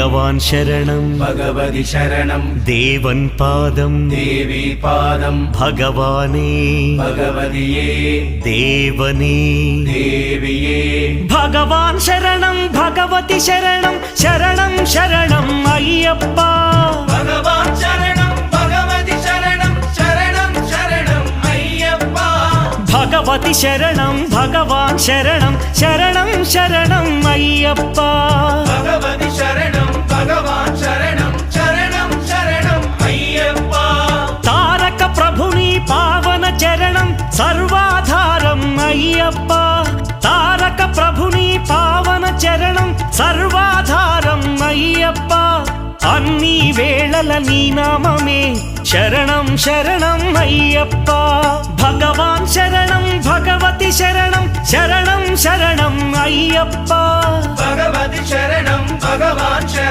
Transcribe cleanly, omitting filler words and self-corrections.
भगवान् शरणं भगवति शरणं देवन् पादं देवी पादं भगवाने भगवतिये देवने देविये भगवान् शरणं भगवति शरणं शरणं शरणं अय्यप्पा भगवान् शरणं भगवति शरणं शरणं शरणं अय्यप्पा भगवति शरणं भगवान् शरणं शरणं शरणं अय्यप्पा भगवति शरणं भगवान् शरणं शरणं शरणं अय्यप्पा तारक प्रभुनि पावन चरणं सर्वाधारम् अय्यप्पा तारक प्रभुनि पावन चरणं सर्वाधारम् अय्यप्पा अन्नी वेळल नी नाममे शरणं शरणं अय्यप्पा भगवान् शरणं भगवति शरणं शरणं शरणं अय्यप्पा भगवति शरणं भगवान् शरणं